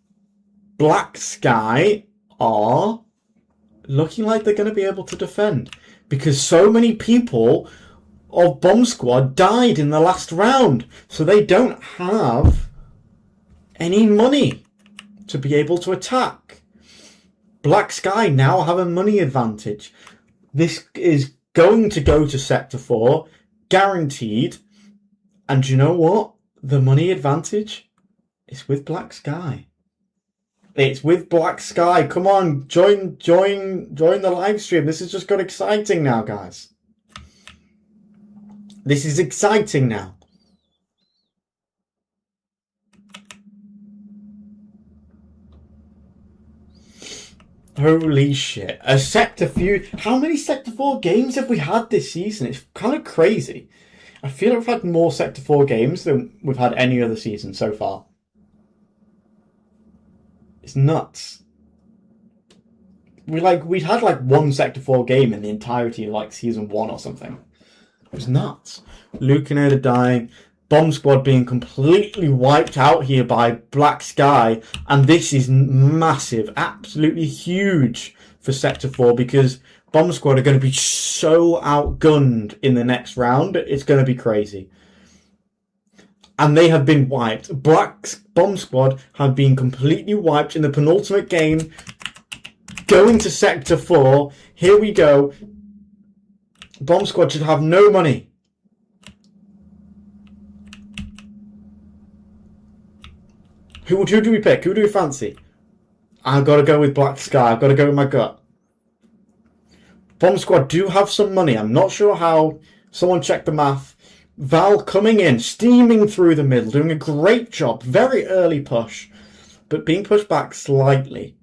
Black Sky are looking like they're going to be able to defend. Because so many people of Bomb Squad died in the last round. So they don't have any money to be able to attack. Black Sky now have a money advantage. This is going to go to Sector 4, guaranteed. And you know what? The money advantage is with Black Sky. It's with Black Sky. Come on, join the live stream. This has just got exciting now, guys. This is exciting now. Holy shit. A Sector few. How many Sector 4 games have we had this season? It's kind of crazy. I feel like we've had more Sector 4 games than we've had any other season so far. It's nuts. We'd had like one Sector 4 game in the entirety of like season 1 or something. It was nuts. Lucanator dying, Bomb Squad being completely wiped out here by Black Sky, and this is massive, absolutely huge for Sector 4 because Bomb Squad are going to be so outgunned in the next round. It's going to be crazy. And they have been wiped. Black's Bomb Squad have been completely wiped in the penultimate game. Going to Sector 4. Here we go. Bomb Squad should have no money. Who do we pick? Who do we fancy? I've got to go with Black Sky. I've got to go with my gut. Bomb Squad do have some money. I'm not sure how. Someone check the math. Val coming in, steaming through the middle, doing a great job. Very early push, but being pushed back slightly.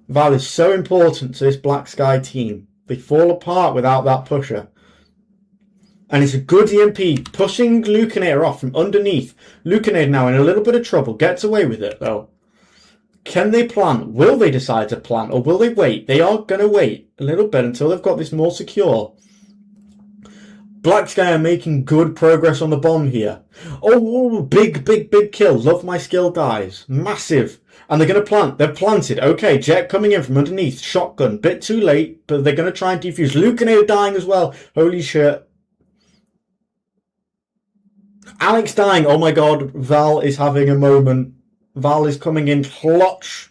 Val is so important to this Black Sky team. They fall apart without that pusher. And it's a good EMP, pushing Lucanator off from underneath. Lucanator now in a little bit of trouble. Gets away with it, though. Can they plant? Will they decide to plant, or will they wait? They are going to wait a little bit until they've got this more secure. Black Sky are making good progress on the bomb here. Oh, big kill. Love my skill dies. Massive. And they're going to plant. They've planted. Okay, Jet coming in from underneath. Shotgun. Bit too late, but they're going to try and defuse. Lucanator dying as well. Holy shit. Alex dying. Oh my god. Val is having a moment. Val is coming in clutch.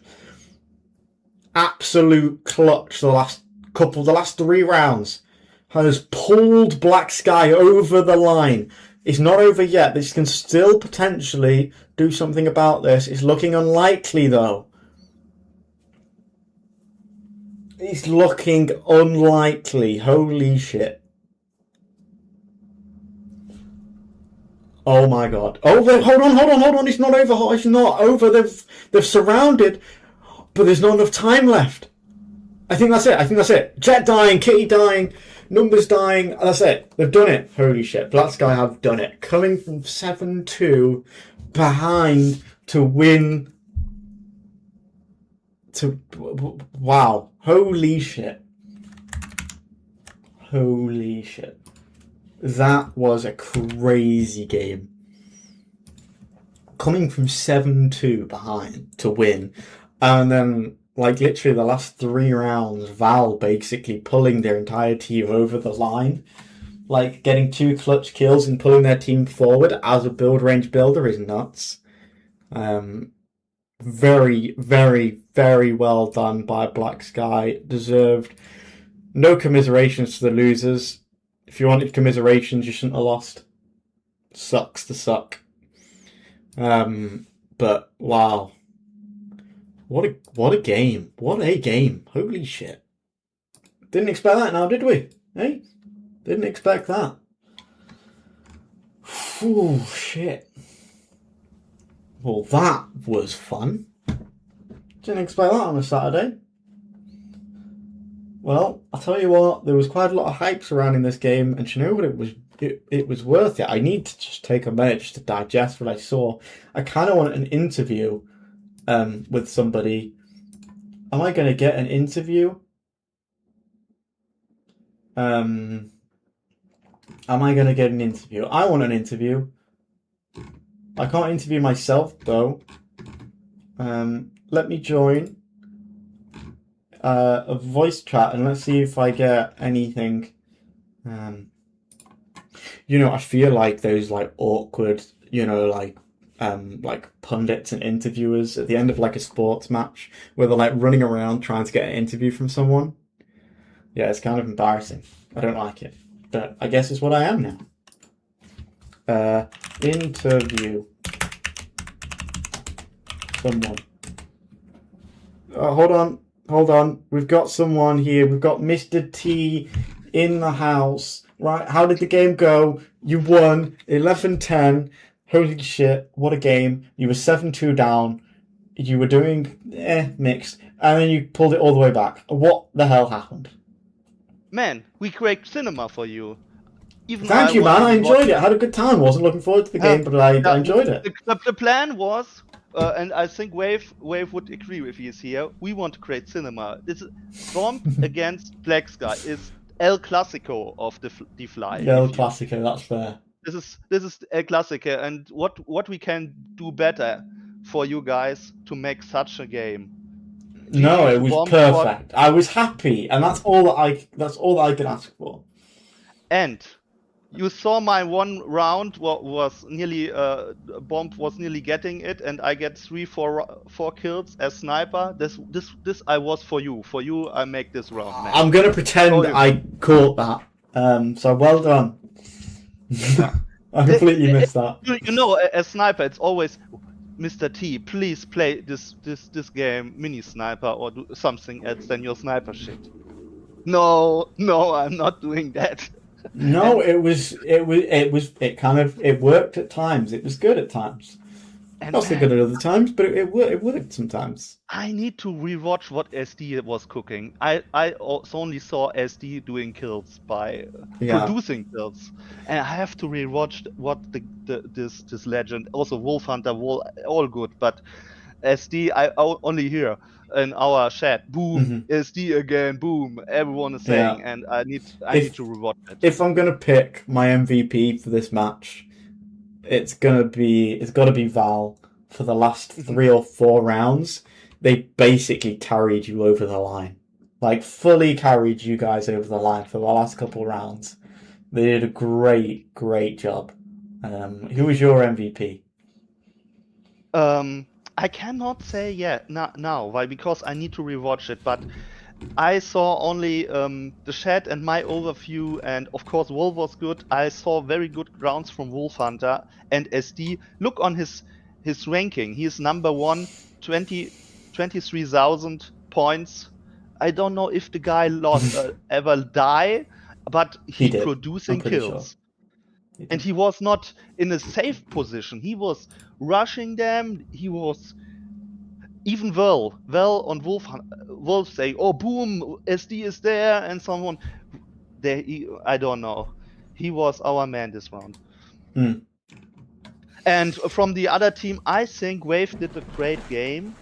Absolute clutch. The last 3 rounds. Has pulled Black Sky over the line. It's not over yet. This can still potentially do something about this. It's looking unlikely, though. It's looking unlikely. Holy shit. Oh my god. Oh, hold on. It's not over. It's not over. They've surrounded, but there's not enough time left. I think that's it. Jet dying, Kitty dying. Numbers dying, that's it. They've done it. Holy shit. Black Sky have done it. Coming from 7-2 behind to win. Wow. Holy shit. Holy shit. That was a crazy game. Coming from 7-2 behind to win. And then like literally the last 3 rounds, Val basically pulling their entire team over the line. Like getting 2 clutch kills and pulling their team forward as a build range builder is nuts. Very, very, very well done by Black Sky. Deserved. No commiserations to the losers. If you wanted commiserations, you shouldn't have lost. Sucks to suck. But wow. What a game. What a game. Holy shit. Didn't expect that now, did we? Hey? Didn't expect that. Oh, shit. Well, that was fun. Didn't expect that on a Saturday. Well, I'll tell you what, there was quite a lot of hype surrounding this game, and you know what, it was worth it. I need to just take a minute just to digest what I saw. I kind of want an interview with somebody. Am I going to get an interview? Am I going to get an interview? I want an interview. I can't interview myself, though. Let me join a voice chat and let's see if I get anything. You know, I feel like those like awkward, you know, like like pundits and interviewers at the end of like a sports match where they're like running around trying to get an interview from someone. Yeah, it's kind of embarrassing. I don't like it, but I guess it's what I am now. Interview someone. Hold on. We've got someone here. We've got Mr. T in the house. Right, how did the game go? You won 11-10. Holy shit, what a game. You were 7-2 down. You were doing mixed. And then you pulled it all the way back. What the hell happened? Man, we create cinema for you. Thank you, man. I enjoyed it. I had a good time. Wasn't looking forward to the game, but I enjoyed it. The plan was, and I think Wave would agree if he is here, we want to create cinema. This is Bomb against Black Sky. It's El Clasico of the Fly. El Clasico, that's fair. This is El Clasico, and what we can do better for you guys to make such a game. No, it was perfect. I was happy, and that's all that I could ask for. And you saw my one round was nearly Bomb was nearly getting it, and I get 4 kills as sniper. This I was for you. For you, I make this round. Man. I'm gonna pretend I caught that. So well done. Yeah. I completely missed that. You know, as sniper, it's always Mr. T. Please play this game mini sniper or do something else than your sniper shit. No, I'm not doing that. No, it worked at times. It was good at times. Not so good at other times, but it worked sometimes. I need to rewatch what SD was cooking. I only saw SD doing kills by producing kills, and I have to rewatch what this legend. Also, Wolf Hunter, all good, but SD I only hear in our chat, boom, SD again, boom. Everyone is saying, and I need to rewatch it. If I'm gonna pick my MVP for this match, it's got to be Val. For the last 3 or 4 rounds, they basically carried you over the line, like fully carried you guys over the line for the last couple rounds. They did a great job. Who was your MVP? I cannot say now, why? Because I need to rewatch it, but I saw only the chat and my overview, and of course Wolf was good. I saw very good rounds from Wolf Hunter and SD. Look on his ranking. He is number 1, 23,000 points. I don't know if the guy ever die, but he producing kills. Sure. And he was not in a safe position. He was rushing them. He was even Val on Wolf say, "Oh, boom, SD is there," and someone there. I don't know. He was our man this round. And from the other team, I think Wave did a great game.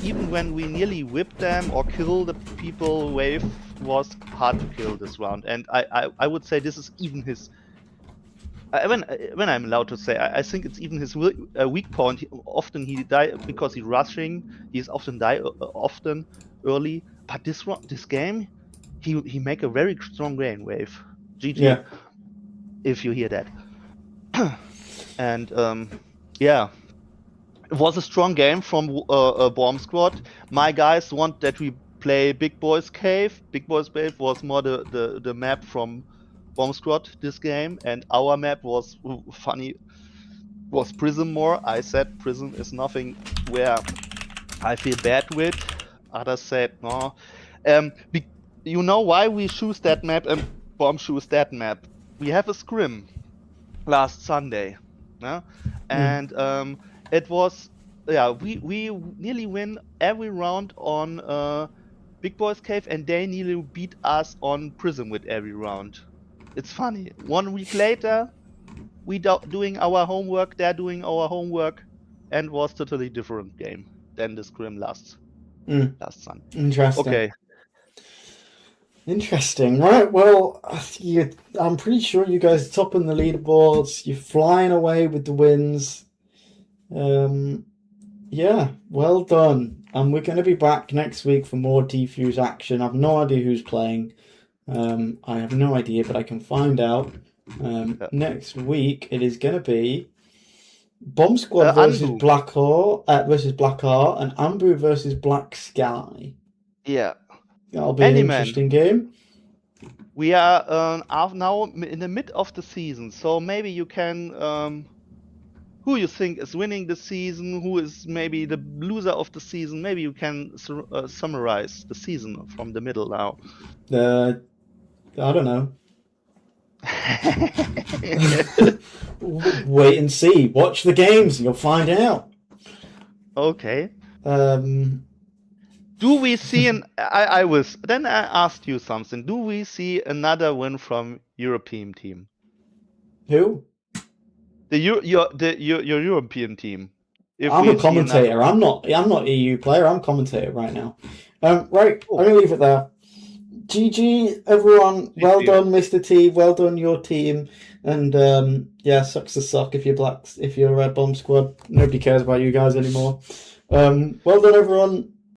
Even when we nearly whipped them or killed the people, Wave was hard to kill this round. And I would say this is even his... When I'm allowed to say, I think it's even his weak point. Often he die because he's rushing. He's often often early. But this game, he make a very strong game, Wave. GG, if you hear that. And it was a strong game from Bomb Squad. My guys want that we play Big Boys Cave. Big Boys Cave was more the map from Bomb Squad this game, and our map was was Prism more. I said Prism is nothing where I feel bad with. Others said no. You know why we choose that map and Bomb choose that map? We have a scrim last Sunday. And it was we nearly win every round on Big Boys Cave, and they nearly beat us on Prism with every round. It's funny. 1 week later, we doing our homework, they're doing our homework, and was totally different game than the scrim last Sunday. Interesting. Okay. Interesting, right? Well, I'm pretty sure you guys are topping the leaderboards. You're flying away with the wins. Well done. And we're going to be back next week for more Defuse action. I have no idea who's playing. I have no idea, but I can find out. Next week it is going to be Bomb Squad versus Anbu. Blackheart, and Ambu versus Black Sky. Yeah. That'll be an interesting game. We are now in the mid of the season, so maybe you can who you think is winning the season, who is maybe the loser of the season. Maybe you can summarize the season from the middle now. I don't know. Wait and see. Watch the games, and you'll find out. Okay. Do we see I asked you something. Do we see another win from European team? Who? Your European team. I'm a commentator. I'm not EU player. I'm commentator right now. Right. I'm gonna leave it there. GG, everyone. Well done, Mr. T. Well done, your team. And sucks to suck if you're Bomb Squad. Nobody cares about you guys anymore. Well done, everyone.